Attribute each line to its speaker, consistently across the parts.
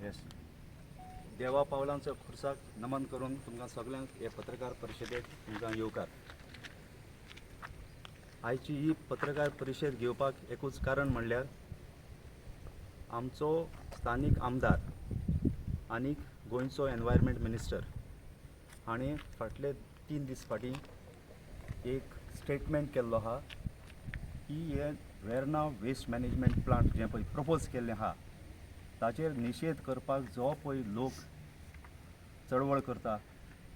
Speaker 1: Yes देवा पावलांचो खुर्साक नमन करून तुमकां सगळ्यांक हे पत्रकार परिशदेक तुमकां येवकार. आयची ही पत्रकार परिशद घेवपाक एकूच कारण म्हणल्यार आमचो स्थानीक आमदार आनीक गोंयचो एनवायरमेंट मिनिस्टर हाणें फाटले 3 दीस फाटीं एक स्टेटमेंट केल्लो आहा की हे वेर्ना वेस्ट मॅनेजमेंट प्लांट जें पळय प्रपोज केल्लें आहा ताचेर निशेध करपाक जो पळय लोक चळवळ करता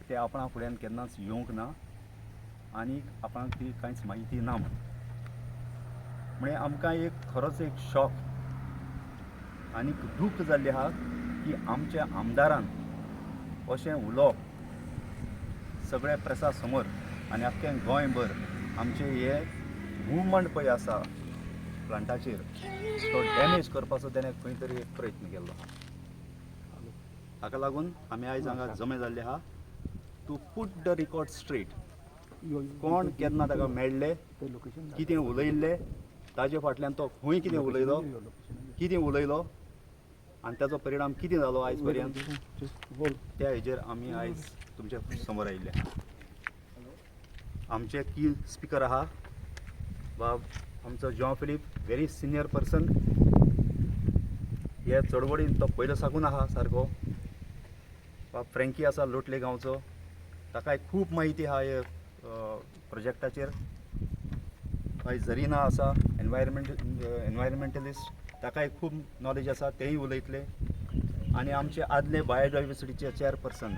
Speaker 1: ते आपणा फुड्यान केन्नाच येवंक ना आनी आपणाक ती कांयच म्हायती ना म्हणजे आमकां एक खरोच एक शॉक आनी दूख जाल्लें आहा की आमच्या आमदारान अशें उलोवप सगळ्या प्रेसा समोर आनी आख्खें गोंयभर आमचें हे मुवमेंट पळय आसा प्लांटाचेर तो डॅमेज करपाचो तेणें खंय तरी एक प्रयत्न केल्लो. हाका लागून आमी आयज हांगा जमे जाल्ले आहा to put the record straight. कोण केन्ना ताका मेळ्ळे, कितें उलयल्लें, ताजे फाटल्यान तो खंय कितें उलयलो, कितें उलयलो आनी ताचो परिणाम कितें जालो आयज पर्यंत त्या हेजेर आमी आयज तुमच्या समोर आयिल्ले. आमचे की स्पिकर आहा वा आमचो John Philip very senior person हे चळवळीन तो पयलो साकून आहा सारको. वा फ्रँकी आसा लोटले गांवचो ताकाय खूब म्हायती आहा हे प्रोजेक्टाचेर. मागीर झरिना आसा एनवायरमेंटलिस्ट ताकाय खूब नॉलेज आसा तेय उलयतले. आनी आमचे आदले बायोडायवर्सिटीचे चेअरपर्सन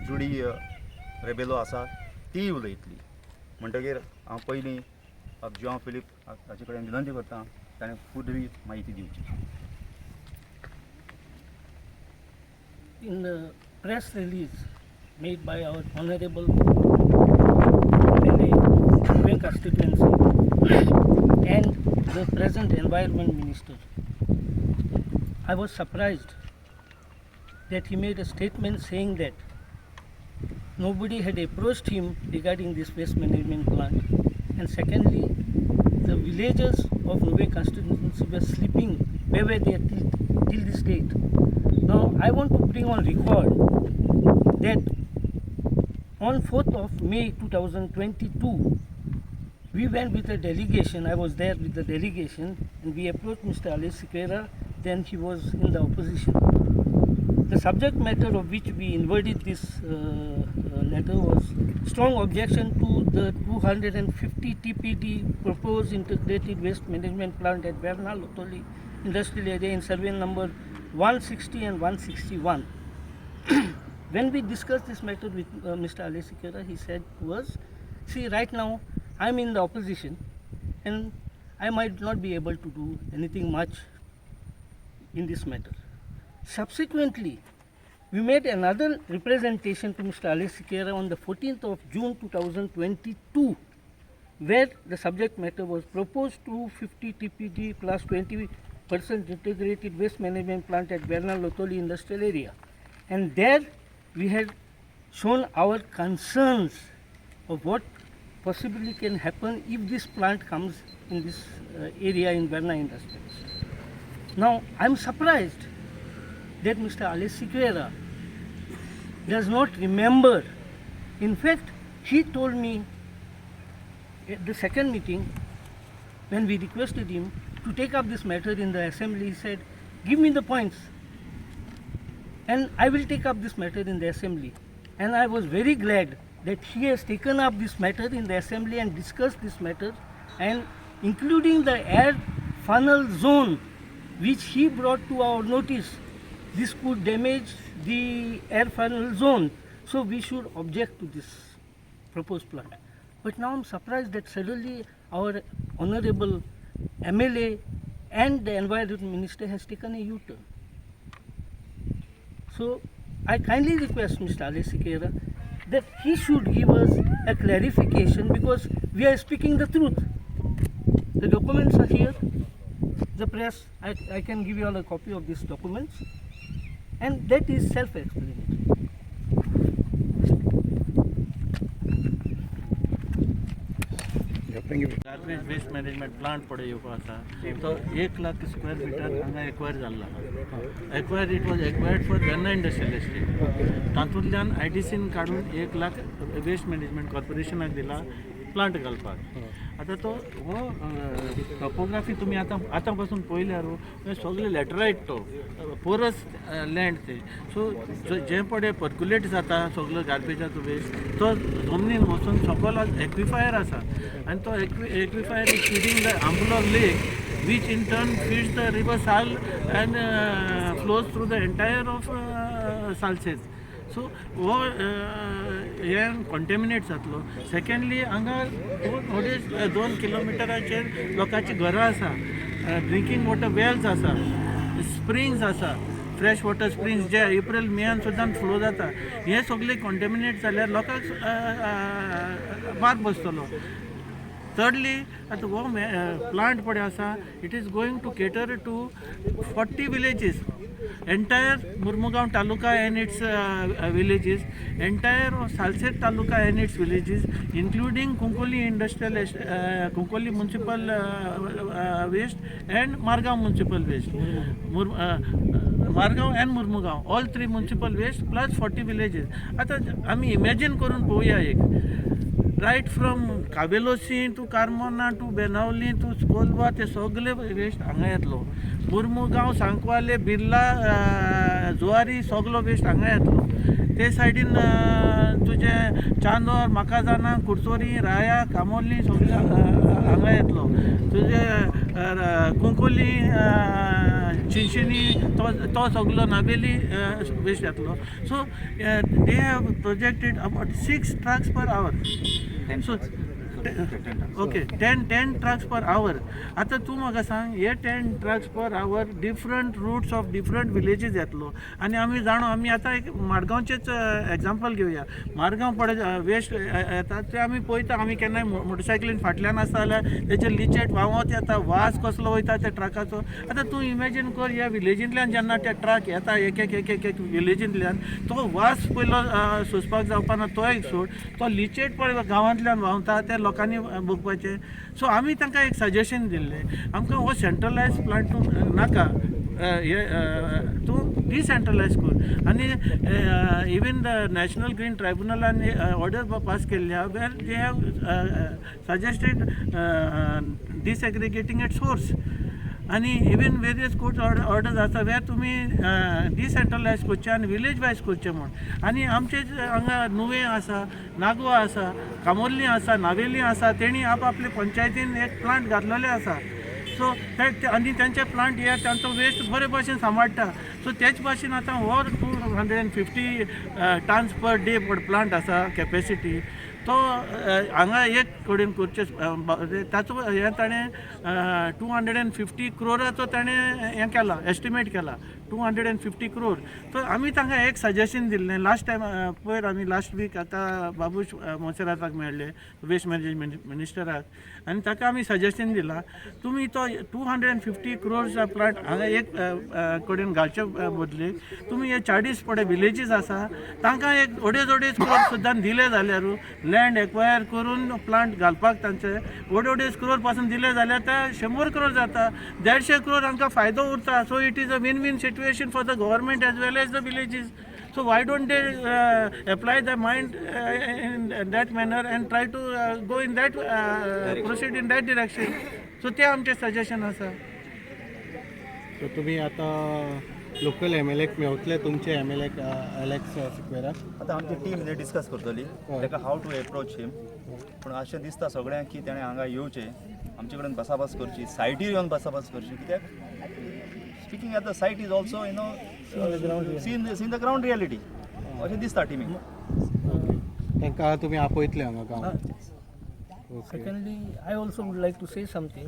Speaker 1: जुडी रेबेलो आसा ती उलयतली. म्हणटकीर हांव पयलीं जॉन फिलीप हाचे कडेन विनंती करता ताणें पुर्वी म्हायती दिवची.
Speaker 2: In the press release made by our Honorable Bank constituency and the present Environment Minister, I was surprised that he made a statement saying that nobody had approached him regarding this waste management plant, and secondly, the villagers of Nuvei constituency were sleeping where were they till this date. Now, I want to bring on record that on 4th of May 2022, we went with a delegation. I was there with the delegation, and we approached Mr. Ali Siqueira. Then he was in the opposition. The subject matter of which we inverted this letter was strong objection to the 250 TPD proposed integrated waste management plant at Verna Lotoli industrial area in survey number 160 and 161. When we discussed this matter with Mr. Ali Siqueira, he said to us, see, right now I'm in the opposition and I might not be able to do anything much in this matter. Subsequently, we made another representation to Mr. Ali Siqueira on the 14th of June 2022, where the subject matter was proposed 250 TPD plus 20% integrated waste management plant at Verna Lotoli industrial area. And there we had shown our concerns of what possibly can happen if this plant comes in this area in Verna Industries. Now, I'm surprised that Mr. Ali Siqueira does not remember. In fact, he told me at the second meeting when we requested him to take up this matter in the assembly, he said, give me the points and I will take up this matter in the assembly. And I was very glad that he has taken up this matter in the assembly and discussed this matter, and including the air funnel zone which he brought to our notice. This could damage the air funnel zone, so we should object to this proposed plant. But now I'm surprised that suddenly our honorable MLA and the environment minister has taken a U-turn. So I kindly request Mr. Ali Siqueira that he should give us a clarification, because we are speaking the truth. The documents are here. The press, I can give you all a copy of these documents, and that is self-explanatory.
Speaker 3: Garbage waste management plant पडे येवपा आसा तो 1 lakh square metre हांगा acquire जाल्लो acquire it was acquired for Verna industrial estate तातूंतल्यान IDCन काडून 1 lakh waste management कॉर्पोरेशनाक दिला प्लांट घालपाक आतां तो हो टॉपोग्राफी तुमी आतां पासून पळयल्यार सगळे लॅटरायट तो पोरस लँड ते सो जे पडे पर्क्युलेट जाता सगळो गार्बेजाचो वेस्ट तो जमनीन वचून सकयल एक्विफायर आसा आनी तो एक्विफायर इज फीडिंग द आंबुलर lake which in turn feeds the river Sal and flows through the entire of Salses. So हे कॉन्टेमिनेट जातलो सेकेंडली हांगा अडेज 2 किलोमिटराचेर लोकांची घरां आसा ड्रिंकींग वॉटर वेल्स आसा स्प्रिंग्स आसा फ्रेश वॉटर स्प्रिंग्स जे एप्रील मेयान सुद्दां फ्लो जाता हे सगळे कॉन्टेमिनेट जाल्यार लोकांक मार बसतलो Thirdly, at the plant pade asa, it is going to cater to 40 villages, entire Murmugaon Taluka and its villages, entire Salset Taluka and its villages, including Kunkoli Industrial, Kunkoli Municipal Waste and Margaon Municipal Waste. Margaon and Murmugaon, all 3 municipal waste plus 40 villages. आता आम्ही imagine करून पळोवया एक ride from Cavelossim to Carmona to Benaulim to Colva ते सगळे waste हांगा येतलो मुर्मुगांव सांकवाले बिर्ला जुवारी सगळो वेस्ट हांगा येतलो ते सायडीन तुजे चांदोर म्हाकाजाना कुडचोरी राया कामोली सगळे हांगा येतलो तुजे कुंकोली चिंचिनी तो सगळो नाबेली वेस्ट येतलो so they have projected about 6 trucks per hour so okay 10 trucks per hour आता तूं म्हाका सांग हे 10 trucks per hour different routes of different villages येतलो आनी आमी जाणो आमी आतां एक माडगांवचेच एग्जाम्पल घेवया माडगांव पडे वेस्ट येता ते आमी पळयता आमी केन्नाय मोटरसायकलीन फाटल्यान आसता जाल्यार तेचे लिचेट व्हांवत येता वास कसलो वयता त्या ट्रकाचो आतां तूं इमॅजीन कर ह्या विलेजींतल्यान जेन्ना ते ट्रक येता एक विलेजींतल्यान तो वास पयलो सोंसपाक जावपा ना तो एक सोड तो लिचेट पळय गांवांतल्यान व्हांवता ते लोकांनी भोगपाचें सो आमी तांकां एक सजेशन दिल्लें आमकां हो सेंट्रलायज प्लांट नाका तूं डिसेंट्रलायज कर आनी इवन द नॅशनल ग्रीन ट्रायब्युनलान ऑर्डर पास केल्ल्या वेर they have suggested disaggregating at source आनी इवन वेरियस कोर्ट ऑर्डर्स आसा वेर तुमी डिसेंट्रलायज करचे आनी विलेज वायज करचे म्हूण आनी आमचे हांगा नुवें आसा नागवा आसा कामोर्ली आसा नावेली आसा तेणी आपले पंचायतीन एक प्लांट घातलेले आसा सो आनी तेंचे प्लांट हे तांचो वेस्ट बरे भाशेन सांबाळटा सो तेच भाशेन आतां हो 250 टन्स पर डे प्लांट आसा कॅपेसिटी तो हांगा एक कडेन करचे ताचो हे ताणें 250 क्रोराचो ताणें हें केला एस्टिमेट केला 250 क्रोर तर आमी तांकां एक सजेशन दिल्लें लास्ट टायम पयर आमी लास्ट वीक आतां बाबूश मोसेराताक मेळ्ळे वेस्ट मॅनेजमेंट मिनिस्टराक आनी ताका आमी सजेशन दिलां तुमी तो 250 क्रोर्सचा प्लांट हांगा एक कडेन घालचे बदली तुमी हे 40 पडे विलेजीस आसा तांकां एक अडेज क्रोर सुद्दां दिले जाल्यार लँड एक्वायर करून प्लांट घालपाक तांचे अडेज क्रोर पासून दिले जाल्यार ते 100 क्रोर जाता 150 क्रोर हांकां फायदो उरता so it is a win win situation for the government as well as the villages So why don't they apply their mind in that manner and try to go in that proceed in that direction? So ते आमचे suggestion आसा.
Speaker 4: सो तुमी आतां local MLAक मेवतले तुमचे MLA Alex सिक्वेराक
Speaker 1: आतां आमची team discuss करतली ताका हाव टू एप्रोच हिम पूण अशें दिसता सगळ्यांक की तेणें हांगा येवचें आमचे कडेन बसाबस करची सायटीर येवन बसाबस करची कित्याक speaking at the site is also you know seen the ground reality अशें दिसता टिमीक
Speaker 4: तांकां तुमी आपयतले हांगा गांव
Speaker 2: Secondly, I also would like to say something.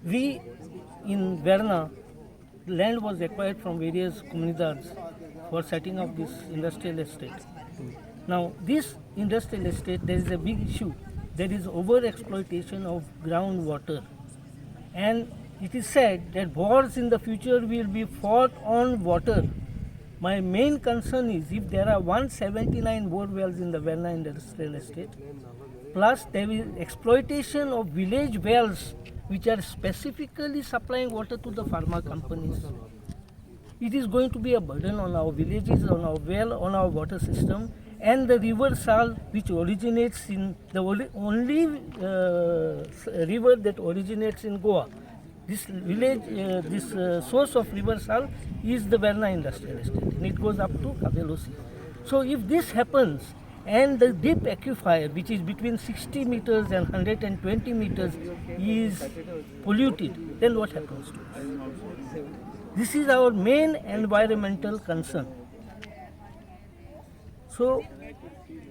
Speaker 2: We in Verna, land was acquired from various comunidades for setting up this industrial estate. Now, this industrial estate, there is a big issue. There is over-exploitation of groundwater. And it is said that wars in the future will be fought on water. My main concern is if there are 179 bore wells in the Verna Industrial Estate, plus there is exploitation of village wells which are specifically supplying water to the pharma companies. It is going to be a burden on our villages, on our well, on our water system, and the river Sal, which originates in the only river that originates in Goa. This village, source of river Sal is the Verna Industrial Estate, and it goes up to Kavelosi. So if this happens, and the deep aquifer, which is between 60 meters and 120 meters, is polluted, then what happens to us? This is our main environmental concern. So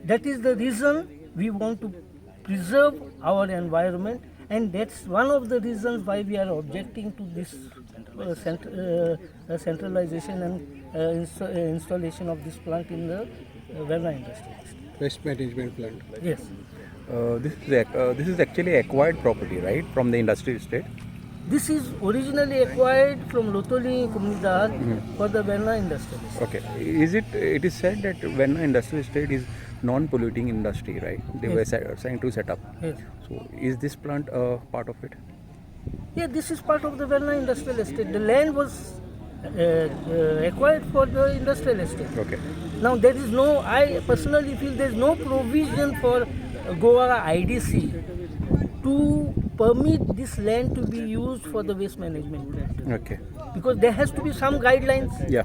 Speaker 2: that is the reason we want to preserve our environment, and that's one of the reasons why we are objecting to this centralization and installation of this plant in the Verna Industrial Estate.
Speaker 4: Waste management plant.
Speaker 2: Yes.
Speaker 5: This is actually acquired property, right, from the industrial estate?
Speaker 2: This is originally acquired from Lotoli Comunidad for the Verna Industrial Estate.
Speaker 5: Okay. It is said that Verna industrial estate is non-polluting industry, right? They were trying to set up.
Speaker 2: Yes.
Speaker 5: So is this plant part of it?
Speaker 2: Yeah, this is part of the Verna Industrial Estate. The land was acquired for the industrial estate.
Speaker 5: Okay.
Speaker 2: Now there is no, I personally feel there is no provision for Goa IDC to permit this land to be used for the waste management plant.
Speaker 5: Okay.
Speaker 2: Because there has to be some guidelines,
Speaker 5: Yeah,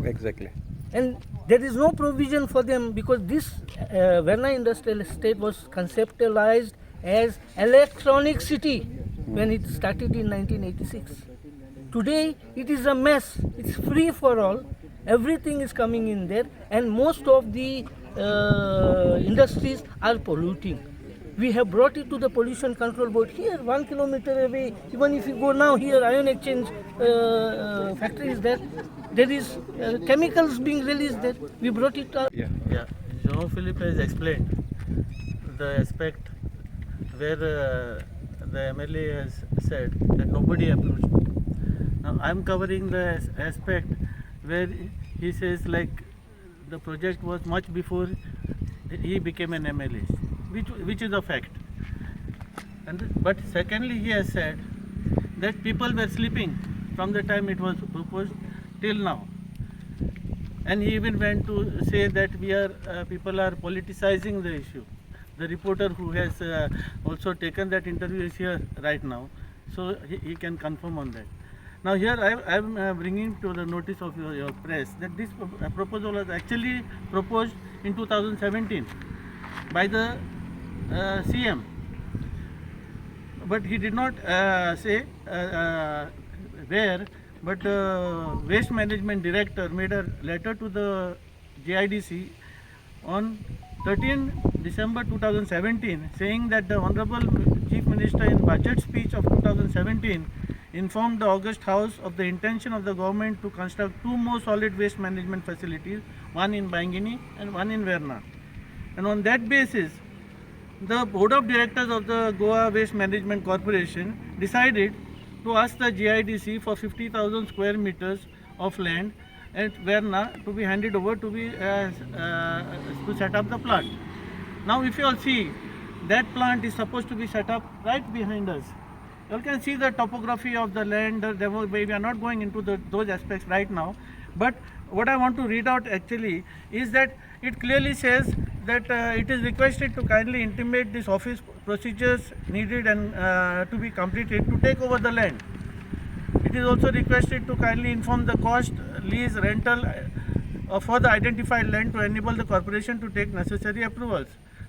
Speaker 5: exactly.
Speaker 2: and there is no provision for them, because this Verna Industrial Estate was conceptualized as electronic city when it started in 1986. Today it is a mess. It's free for all. Everything is coming in there, and most of the industries are polluting. We have brought it to the Pollution Control Board here, 1 kilometer away. Even if you go now here, ion exchange factory is there. There is chemicals being released there. We brought it up.
Speaker 5: Yeah.
Speaker 3: Yeah, Jean-Philippe has explained the aspect where the MLA has said that nobody approached me. Now I'm covering the aspect where he says like the project was much before he became an MLA, which is a fact. But secondly, he has said that people were sleeping from the time it was proposed till now. And he even went to say that people are politicizing the issue. The reporter who has also taken that interview is here right now, so he can confirm on that. Now here I am bringing to the notice of your press that this proposal was actually proposed in 2017 by the CM, but he did not say where, but waste management director made a letter to the JIDC on 13 December 2017 saying that the Honorable Chief Minister in budget speech of 2017 informed the August House of the intention of the government to construct 2 more solid waste management facilities, one in Bangini and one in Verna. And on that basis, the Board of Directors of the Goa Waste Management Corporation decided to ask the GIDC for 50,000 square meters of land at Verna to be handed over to set up the plant. Now if you all see, that plant is supposed to be set up right behind us. You all can see the topography of the land. We are not going into those aspects right now, but what I want to read out actually is that it clearly says that it is requested to kindly intimate this office procedures needed and to be completed to take over the land. It is also requested to kindly inform the cost, lease, rental for the identified land to enable the corporation to take necessary approvals.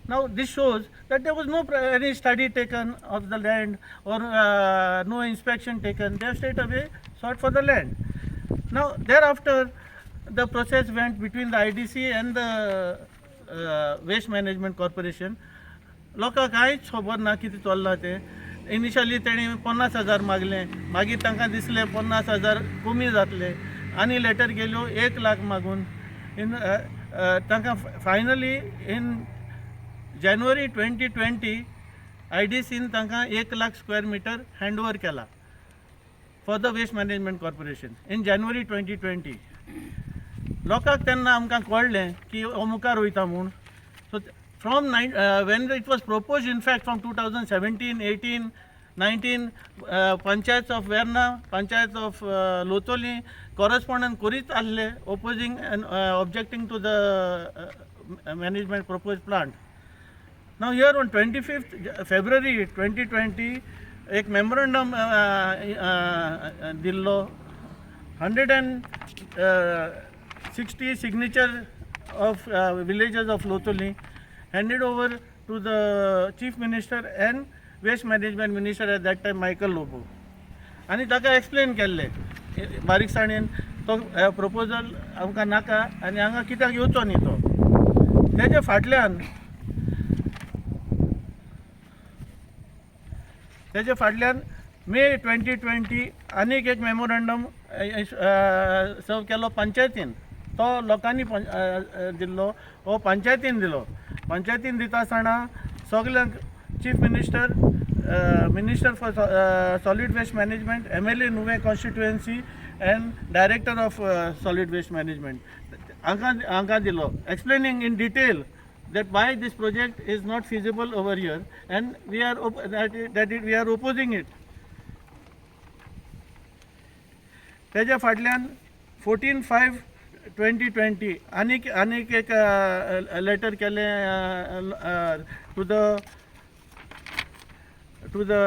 Speaker 3: Now this shows that there was no any study taken of the land or no inspection taken. They have straight away sought for the land. Now thereafter the process went between the IDC and the Waste Management Corporation. लोकांक कांयच खबर ना कितें चल्लां तें. Initially तेणी 50,000 मागले, मागीर तांकां दिसलें 50,000 कमी जातले आनी लेटर गेल्यो 1 लाख मागून. तांकां फायनली इन January 2020 IDCन तांकां 1 लाख स्क्वेअर मीटर हँडओवर केला for the waste management corporation in January 2020. लोकांक तेन्ना आमकां कळ्ळें की हो मुखार वयता म्हूण. So from when it was proposed, in fact, from 2017, 18, 19, panchayats of Verna, panchayats of Lotoli correspondence करीत आसले, opposing and objecting to the management proposed plant. Now here on 25th February 2020 एक memorandum दिल्लो, 160 signature of villagers of Lotoli handed over to the chief minister and waste management minister at that time, Michael Lobo. आनी ताका explain केल्ले बारीकसाणेन तो proposal आमकां नाका आनी हांगा कित्याक येवचो न्ही तो. तेजे फाटल्यान मे 2020 आनीक एक मेमोरंडम सर्व केलो पंचायतीन. तो लोकांनी दिल्लो, हो पंचायतीन दिलो. पंचायतीन दिता आसतना सगल्यांक chief minister, minister for solid waste management, MLA नुवें constituency and director of solid waste management हांकां दिलो, explaining in detail that why this project is not feasible over here and we are we are opposing it. तेज्या फाटल्यान 14/5/2020 आनीक एक letter केले to the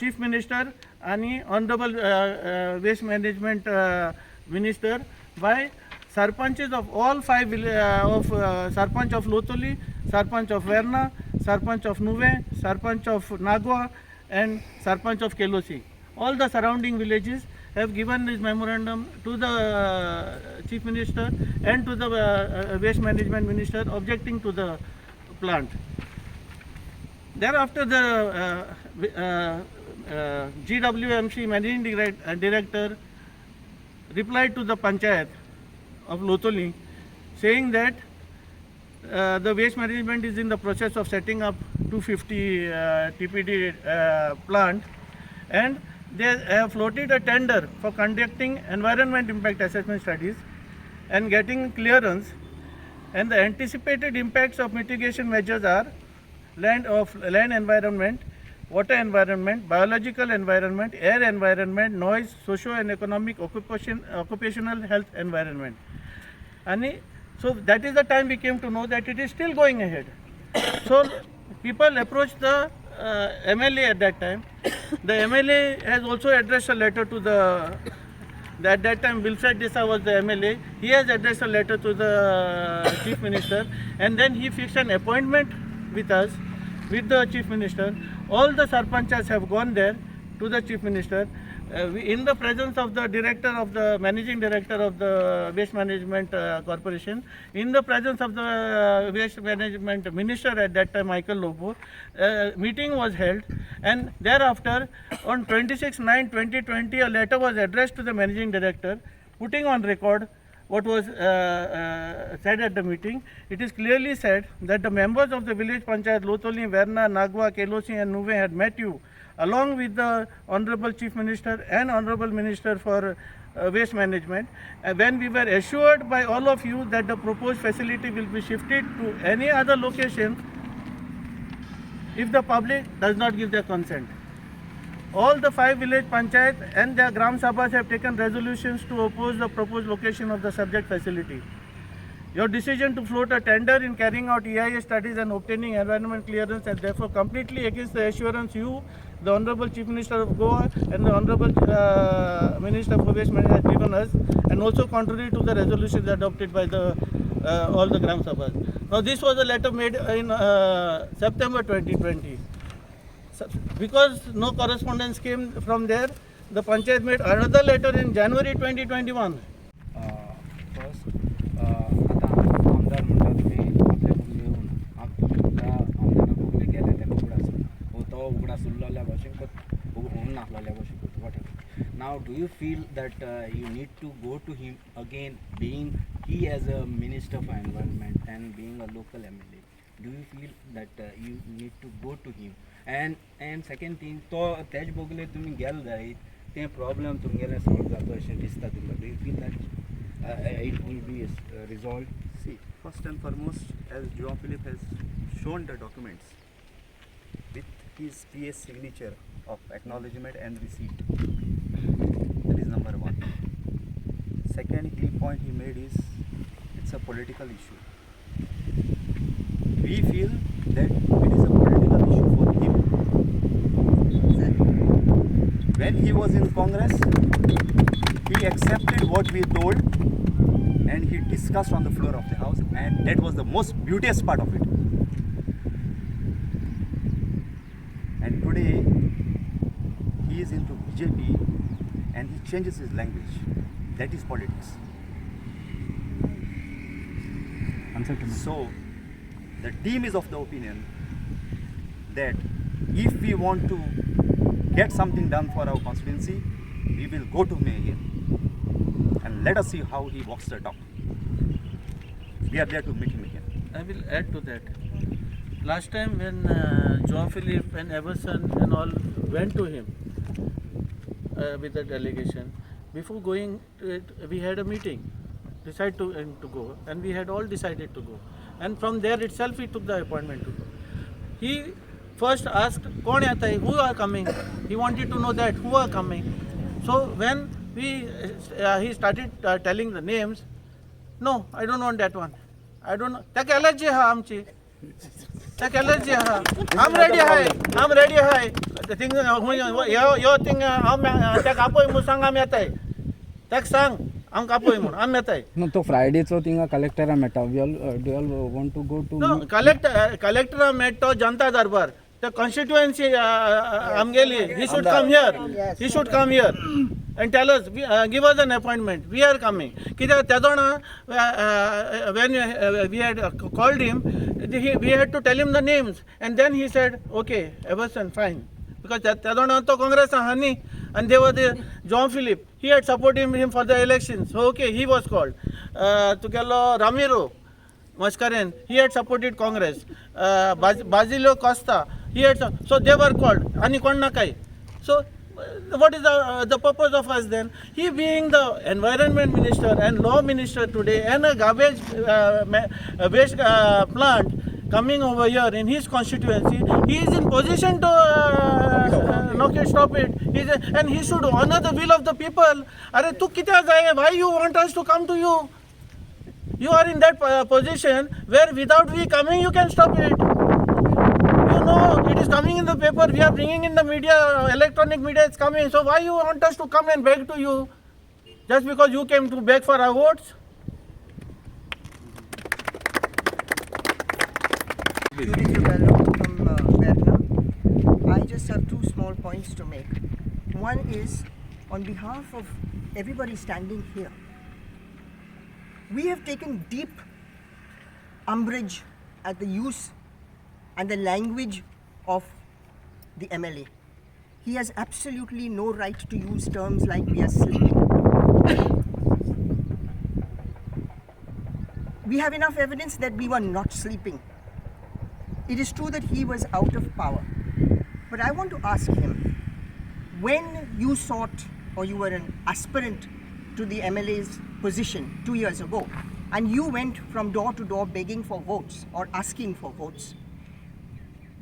Speaker 3: chief minister आणि honorable waste management minister by sarpanches of all 5 of sarpanch of Lotoli, sarpanch of Verna, sarpanch of Nuve, sarpanch of Nagwa and sarpanch of Kelosi. All the surrounding villages have given this memorandum to the chief minister and to the waste management minister objecting to the plant. Thereafter the GWMC managing director replied to the panchayat of Lotoli saying that the waste management is in the process of setting up 250 TPD plant and they have floated a tender for conducting environment impact assessment studies and getting clearance, and the anticipated impacts of mitigation measures are land environment, water environment, biological environment, air environment, noise, socio and economic occupational health environment. And so that is the time we came to know that it is still going ahead. So people approached the MLA at that time. The MLA has also addressed a letter to at that time Wilfred Desa was the MLA. He has addressed a letter to the chief minister, and then he fixed an appointment with us, with the chief minister. All the sarpanchas have gone there to the chief minister in the presence of the managing director of the waste management corporation, in the presence of the waste management minister at that time, Michael Lobo. Meeting was held, and thereafter on 26/9/2020 a letter was addressed to the managing director putting on record what was said at the meeting. It is clearly said that the members of the village panchayat Lotoli, Verna, Nagwa, Kelosi and Nuve had met you along with the Honorable Chief Minister and Honorable Minister for Waste Management, when we were assured by all of you that the proposed facility will be shifted to any other location if the public does not give their consent. All the 5 village panchayat and their Gram Sabhas have taken resolutions to oppose the proposed location of the subject facility. Your decision to float a tender in carrying out EIA studies and obtaining environment clearance is therefore completely against the assurance you, the Honorable Chief Minister of Goa and the Honorable Minister for Waste Management has given us, and also contrary to the resolutions adopted by the all the Gram Sabhas. Now this was a letter made in September 2020. Because no correspondence came from there, the Panchayat made another letter in January 2021.
Speaker 6: First आता आमदार म्हणटा तुमी आपल्या बगले येवन तुमकां आमदारा बगले गेले तेका उगडास हो तो उगडास उरलेल्या भशेन होऊन नासलेल्या भशेन whatever. Now do you feel that you need to go to him again, being he as a minister for environment and being a local MLA, do you feel that you need to go to him? And second thing, तो तेज बगले तुमी गेले जायत तें problem तुमगेलें solve जाता अशें दिसता तुमकां? Do you feel that? it will be resolved?
Speaker 1: See, first and foremost, as João Philippe has shown the documents with his PA's signature of acknowledgement and receipt. That is number one. Second key point he made is it's a political issue. We feel that it is a political issue for him. When he was in Congress, he accepted what we told and he discussed on the floor of the house, and that was the most beauteous part of it. And today he is into BJP and he changes his language. That is politics.
Speaker 4: Answer to me.
Speaker 1: So the team is of the opinion that if we want to get something done for our constituency, we will go to Mayor and let us see how he walks the talk. We are there to meet him again.
Speaker 3: I will add to that. Last time when João Philippe and Everson and all went to him with the delegation, before going to it, we had a meeting, decided to go, and we had all decided to go. And from there itself, he took the appointment to go. He first asked, "Kaun aata hai? Who are coming?" He wanted to know that who are coming. So when he started telling the names, no, I don't want that one. I don't know. Take allergy ha amchi. Take allergy ha. I'm ready hai. I'm ready hai. The thing your thing take apoy musang am yatai. Take sang am kapoy mun am yatai.
Speaker 6: No, तो फ्रायडेचो थिंगा कलेक्टरा Meta. We all do all want to go to.
Speaker 3: No, collector met to Janta Darbar. The constituency Amgeli, he should come here. He should come here and tell us, give us an appointment. We are coming. When we had called him, we had to tell him the names. And then he said, okay, Everson, fine. Because Tadona to Congress Hani, and they were the João Philippe. He had supported him for the elections. So, okay, he was called. Tukello Ramiro Mascaren, he had supported Congress. Basilio Costa, he had, so they were called. Ani Konna Kai. So, what is the purpose of us then? He being the environment minister and law minister today and a garbage waste plant coming over here in his constituency, he is in position to stop it. And he should honor the will of the people. Are tu kitya jaye? Why you want us to come to you? You are in that position where without we coming, you can stop it. You know, it is coming in the paper, we are bringing in the media, electronic media is coming. So why you want us to come and beg to you? Just because you came to beg for our votes?
Speaker 7: Judy Crivello from Verna. I just have two small points to make. One is, on behalf of everybody standing here, we have taken deep umbrage at the use and the language of the MLA. He has absolutely no right to use terms like we are sleeping. We have enough evidence that we were not sleeping. It is true that he was out of power. But I want to ask him, when you sought or you were an aspirant to the MLA's position 2 years ago, and you went from door to door begging for votes or asking for votes,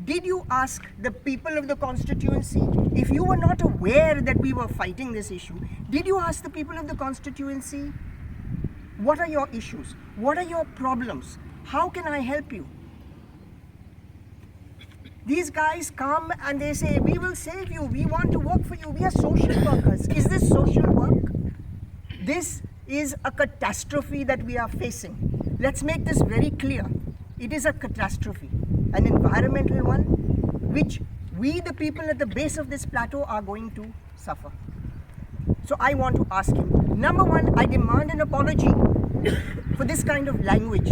Speaker 7: did you ask the people of the constituency, if you were not aware that we were fighting this issue, did you ask the people of the constituency, what are your issues? What are your problems? How can I help you? These guys come and they say, we will save you, we want to work for you, we are social workers. Is this social work? This is a catastrophe that we are facing. Let's make this very clear. It is a catastrophe, an environmental one, which we, the people at the base of this plateau, are going to suffer. So I want to ask him, number one, I demand an apology for this kind of language.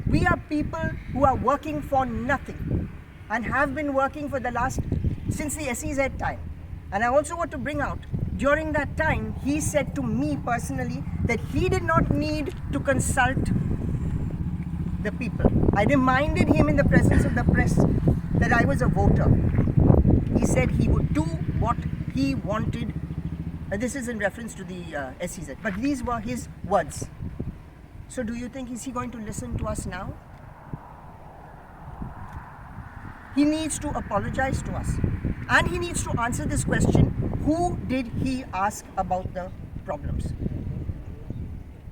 Speaker 7: We are people who are working for nothing and have been working for the since the SEZ time. And I also want to bring out, during that time, he said to me personally that he did not need to consult the people. I reminded him in the presence of the press that I was a voter. He said he would do what he wanted This is in reference to the SEZ, but these were his words. So do you think is he going to listen to us now? He needs to apologize to us, and he needs to answer this question: who did he ask about the problems?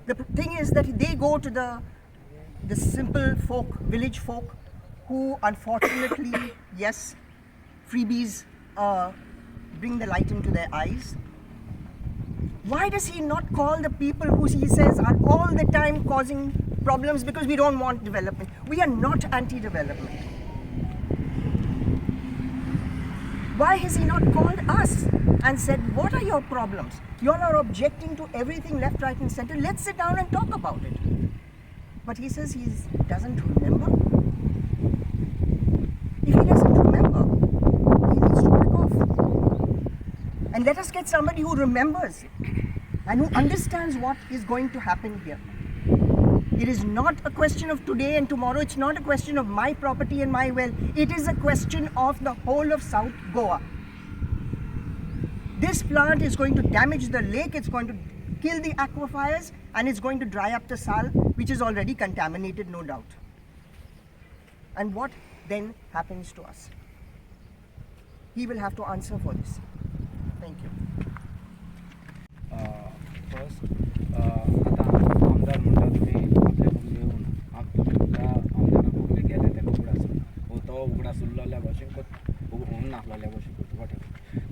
Speaker 7: The thing is that they go to the simple folk, village folk, who unfortunately, yes, freebies bring the light into their eyes. Why does he not call the people who he says are all the time causing problems because we don't want development? We are not anti-development. Why has he not called us and said, what are your problems? You all are objecting to everything left, right and center. Let's sit down and talk about it. But he says he doesn't remember. If he doesn't remember, he needs to back off. And let us get somebody who remembers and who understands what is going to happen here. It is not a question of today and tomorrow. It's not a question of my property and my wealth. It is a question of the whole of South Goa. This plant is going to damage the lake. It's going to kill the aquifers, and it's going to dry up the Sal, which is already contaminated, no doubt. And what then happens to us? He will have to answer for this. Thank you.
Speaker 6: First आता आमदार म्हणटा तुमी आपल्या भुरगे येवन तुम्ही तुमच्या आमदारा भुरगे गेले ते उगडासून तो उगडास उरलेल्या भाशेन होऊन नासलेल्या भाशेन करता what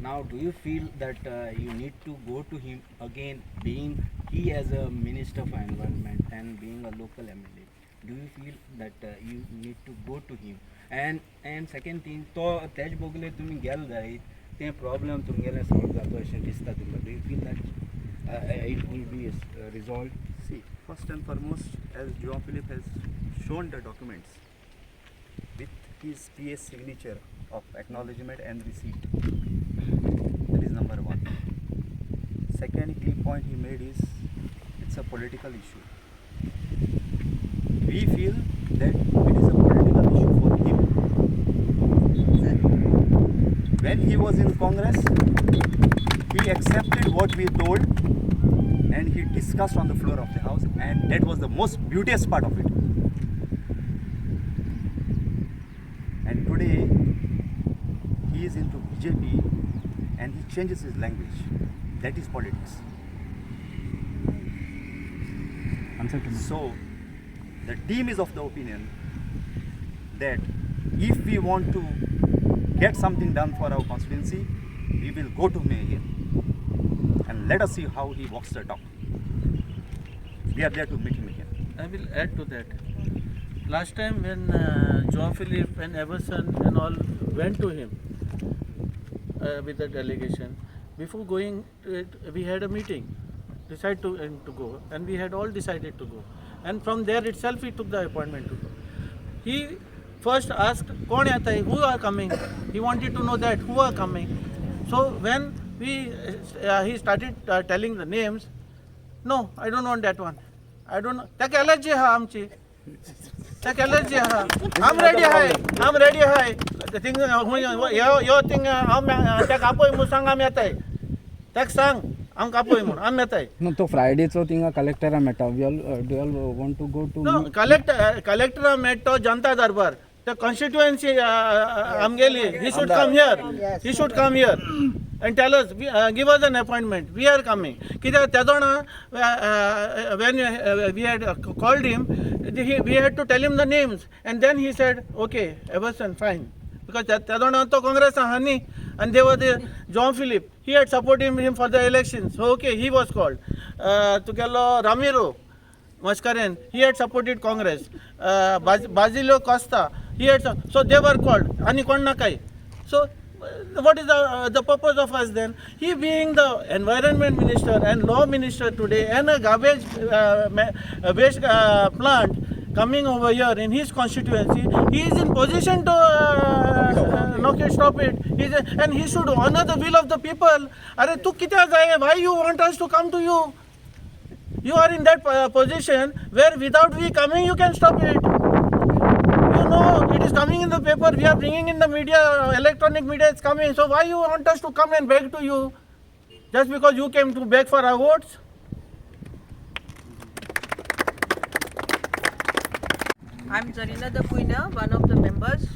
Speaker 6: now do you feel that you need to go to him again being he as a minister for environment and being a local MLA, do you feel that you need to go to him? And second thing, तो तेज Bogle तुमी गेल जाय ते problem तुमगेले solve जातो अशें दिसता तुमकां. Do you feel that it will be resolved?
Speaker 1: See, first and foremost, as João Philip has shown the documents with his PA's signature of acknowledgement and receipt. That is number one. Second key point he made is it's a political issue. We feel that it is a political issue for him. When he was in Congress, he accepted what we told and he discussed on the floor of the house, and that was the most beauteous part of it. And today he is into BJP and he changes his language. That is politics.
Speaker 4: Answer to me.
Speaker 1: So the team is of the opinion that if we want to get something done for our constituency, we will go to May again and let us see how he walks the talk. We are there to meet him again.
Speaker 3: I will add to that. Last time when João Philip and Everson and all went to him with the delegation, before going to it, we had a meeting, decided to go, and we had all decided to go. And from there itself, he took the appointment to go. He first asked, "Kaun aata hai? Who are coming?" He wanted to know that who are coming. So when he started telling the names, no, I don't want that one. I don't know. Take allergy ha amchi. Take allergy ha. I'm ready hai. I'm ready hai. The thing yo thing take apoy musanga me atai. Take sang am kapoy mun am metai.
Speaker 4: No, तो फ्रायडेचो थिंगा कलेक्टरा मेळटा. We all do you all want to go to?
Speaker 3: No, collector met to Janta Darbar. The constituency Amgeli, he should come here.
Speaker 7: Yes.
Speaker 3: He should come here and tell us, give us an appointment. We are coming. When we had called him, we had to tell him the names. And then he said, okay, Everson, fine. Because Tadona to Congress Hani, and they were the João Philip. He had supported him for the elections. So, okay, he was called. Tukelo Ramiro Mascaren, he had supported Congress. Basilio Costa, he had, so they were called. Ani Konnakai. So, what is the purpose of us then? He being the environment minister and law minister today and a garbage waste plant coming over here in his constituency, he is in position to stop it. And he should honor the will of the people. Are tu kitya jaye? Why you want us to come to you? You are in that position where without we coming you can stop it. You know it is coming in the paper, we are bringing in the media, electronic media is coming. So why you want us to come and beg to you? Just because you came to beg for our votes?
Speaker 8: I'm Zarina Dapuina, one of the members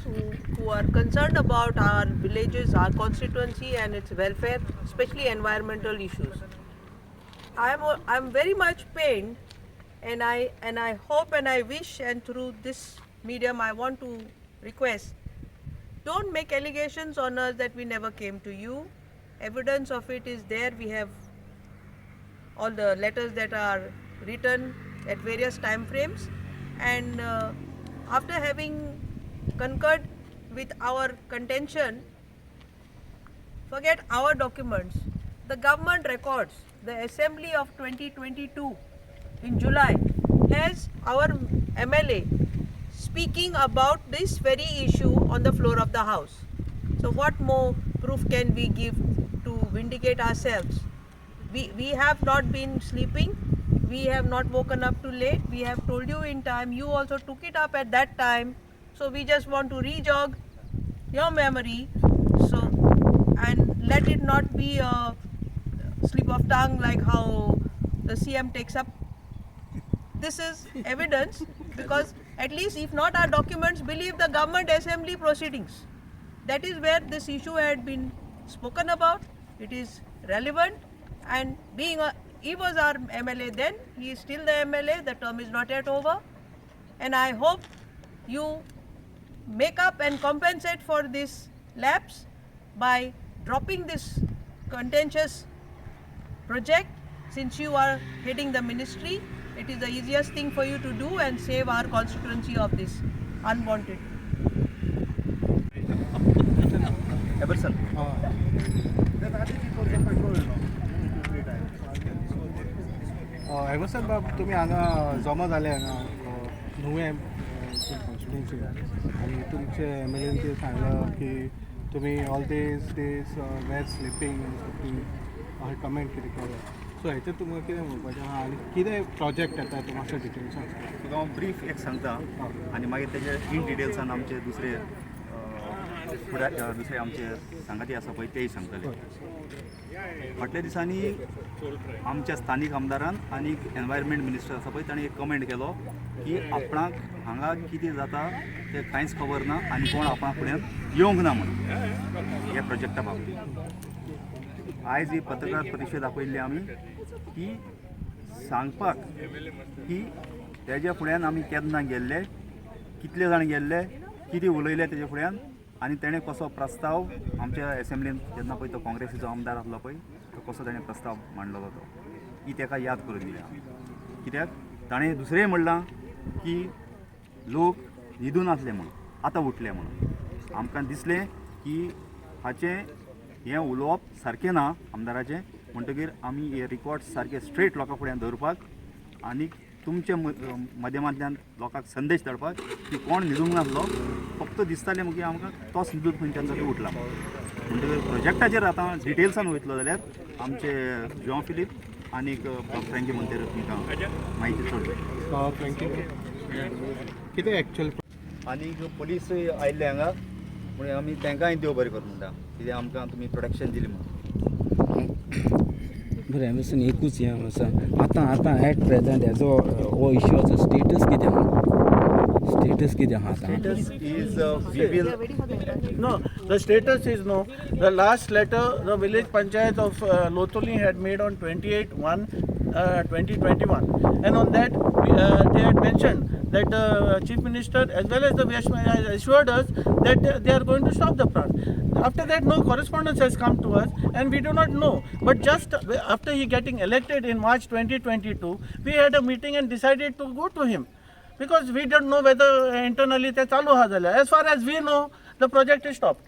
Speaker 8: who are concerned about our villages, our constituency and its welfare, especially environmental issues. I'm very much pained, and I hope and I wish, and through this medium I want to request, don't make allegations on us that we never came to you. Evidence of it is there. We have all the letters that are written at various time frames, and after having concurred with our contention, forget our documents, the government records, the assembly of 2022 in July has our MLA speaking about this very issue on the floor of the house. So what more proof can we give to vindicate ourselves? We have not been sleeping. We have not woken up too late. We have told you in time. You also took it up at that time. So we just want to re-jog your memory. So, and let it not be a slip of tongue like how the CM takes up. This is evidence, because at least if not our documents, believe the government assembly proceedings. That is where this issue had been spoken about. It is relevant, and he was our MLA then, he is still the MLA, the term is not yet over, and I hope you make up and compensate for this lapse by dropping this contentious project. Since you are heading the ministry, it is the easiest thing for you to do and save our constituency of this unwanted.
Speaker 1: Eberson.
Speaker 4: एमसन बाब तुम्ही हांगा जमा जाले हांगा नुवें constituency आनी तुमचे MLAन ते सांगलं की तुम्ही all these days were sleeping अशें कमेंट कितें केलें सो हेचेर तुमकां कितें म्हणपाचें आहा आनी कितें प्रोजेक्ट येता तो मातसो डिटेल्स सांगता
Speaker 1: तुका हांव ब्रीफ एक सांगता आनी मागीर तेजे इन डिटेल्सान आमचे दुसरे दुसरे आमचे सांगाती आसा पळय तेय सांगतले. फाटल्या दिसांनी आमच्या स्थानीक आमदारान आनी एनवायरमेंट मिनिस्टर आसा पळय ताणें एक कमेंट केलो की आपणाक हांगा कितें जाता तें कांयच खबर ना आनी कोण आपणा फुड्यान येवंक ना म्हणून ह्या प्रोजेक्टा बाबतींत. आयज ही पत्रकार परिशद आपयल्ली आमी की सांगपाक की तेज्या फुड्यान आमी केन्ना गेल्ले, कितले जाण गेल्ले, कितें उलयले तेजे फुड्यान, आनी तेणें कसो प्रस्ताव आमच्या एसेंब्लीन जेन्ना पळय तो काँग्रेसीचो आमदार आसलो पळय तो कसो तेणें प्रस्ताव मांडलेलो तो की ताका याद करून दिल्या. कित्याक ताणें दुसरेंय म्हणलां की लोक न्हिदून आसले म्हणून आतां उठले म्हणून. आमकां दिसलें की हाचें हें उलोवप सारकें ना आमदाराचें, म्हणटकीर आमी हे रिकॉर्ड्स सारके स्ट्रेट लोकां फुड्यान दवरपाक आनी तुमच्या माध्यमांतल्यान लोकांक संदेश धाडपाक की कोण न्हिदूंक नासलो, फक्त दिसतालें म्हणजे आमकां तोच न्हिदून खंयच्यान तरी उठला. म्हणटकीर प्रोजेक्टाचेर आतां डिटेल्सान वयतलो जाल्यार आमचे जॉन फिलीप आनी फ्रँकी मोंतेरो तुमकां म्हायती चड
Speaker 4: थँक्यू कितें एक्चुअल
Speaker 1: आनी पुलीस आयिल्ले हांगा म्हणून आमी तांकांय देव बरें कर म्हणटा कित्याक आमकां तुमी प्रोटेक्शन दिलें म्हणून.
Speaker 6: बरें एमसन एकूच हें आसा आतां एट प्रेझंट हेजो हो इश्यूचो स्टेटस कितें आहा
Speaker 1: Status is we will.
Speaker 3: No, the status is no. The last letter the village panchayat of Lotoli had made on 28/1/2021, and on that they had mentioned that the chief minister as well as the Vyashma has assured us that they are going to stop the plant. After that, no correspondence has come to us, and we do not know. But just after he getting elected in March 2022, we had a meeting and decided to go to him, because we don't know whether internally ते चालू हा जाल्यार. As far as we know, the project is stopped,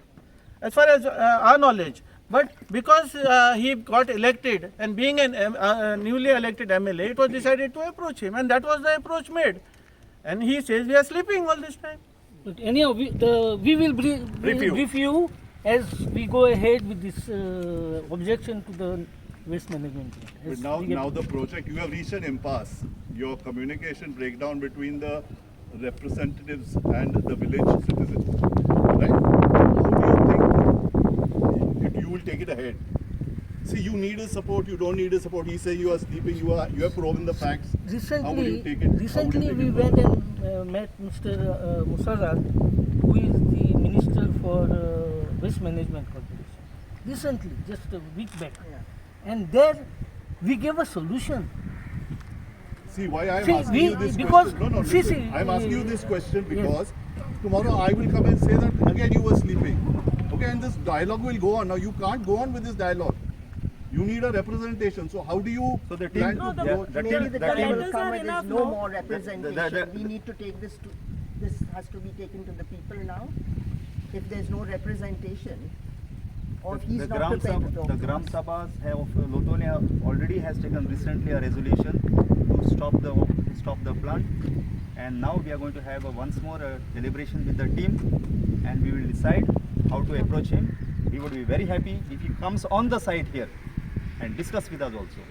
Speaker 3: as far as our knowledge. But because he got elected, and being a newly elected MLA, it was decided to approach him, and that was the approach made. And he says we are sleeping all this time.
Speaker 2: But anyhow, we will brief you as we go ahead with this objection to the waste management.
Speaker 9: But now the project, you have reached an impasse. Your communication breakdown between the representatives and the village citizens, right? How do you think you will take it ahead? See, you you need his support, you don't need his support. He say you are sleeping, you have proven the facts. How would you take it? How would you
Speaker 2: Recently
Speaker 9: take
Speaker 2: we
Speaker 9: it
Speaker 2: went
Speaker 9: further?
Speaker 2: and met Mr. Musarraf, who is the Minister for Waste Management Corporation. Recently, just a week back. And there we gave a solution.
Speaker 9: See why I am
Speaker 2: See,
Speaker 9: asking
Speaker 2: we-
Speaker 9: you this
Speaker 2: because-
Speaker 9: question. No,
Speaker 2: see,
Speaker 9: listen.
Speaker 2: see,
Speaker 9: I am asking you this question
Speaker 2: yes.
Speaker 9: because tomorrow I will come and say that again you were sleeping. Okay, and this dialogue will go on. Now you can't go on with this dialogue. You need a representation. So how do you?
Speaker 1: So the
Speaker 9: plan
Speaker 1: team,
Speaker 9: to
Speaker 1: yeah,
Speaker 9: go-
Speaker 1: the
Speaker 7: Maybe
Speaker 1: team,
Speaker 7: the
Speaker 1: the
Speaker 7: time
Speaker 1: team,
Speaker 7: will come when there's no more
Speaker 1: the-
Speaker 7: representation. We need to take this to, this has to be taken to the people now. If there's no representation, or if he's
Speaker 1: the
Speaker 7: not
Speaker 1: Gram
Speaker 7: prepared to
Speaker 1: Sabha,
Speaker 7: talk
Speaker 1: the
Speaker 7: to
Speaker 1: Gram
Speaker 7: us.
Speaker 1: Sabhas of Lotone already has taken recently a resolution to stop the plant, and now we are going to have a once more deliberation with the team, and we will decide how to approach him. We would be very happy if he comes on the site here and discuss with us also.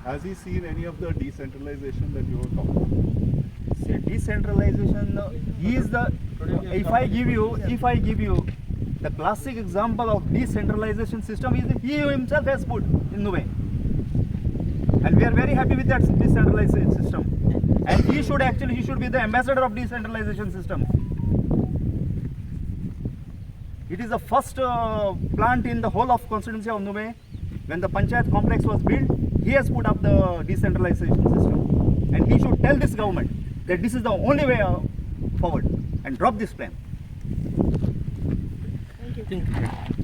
Speaker 9: Has he seen any of the decentralization that you were talking about?
Speaker 1: See, decentralization, he is the, if I give you the classic example of decentralization system is he himself has put in Nuvei. And we are very happy with that decentralization system. And he should be the ambassador of decentralization system. It is the first plant in the whole of constituency of Nuvei. When the Panchayat complex was built, he has put up the decentralization system. And he should tell this government that this is the only way forward and drop this plan.
Speaker 2: Thank you.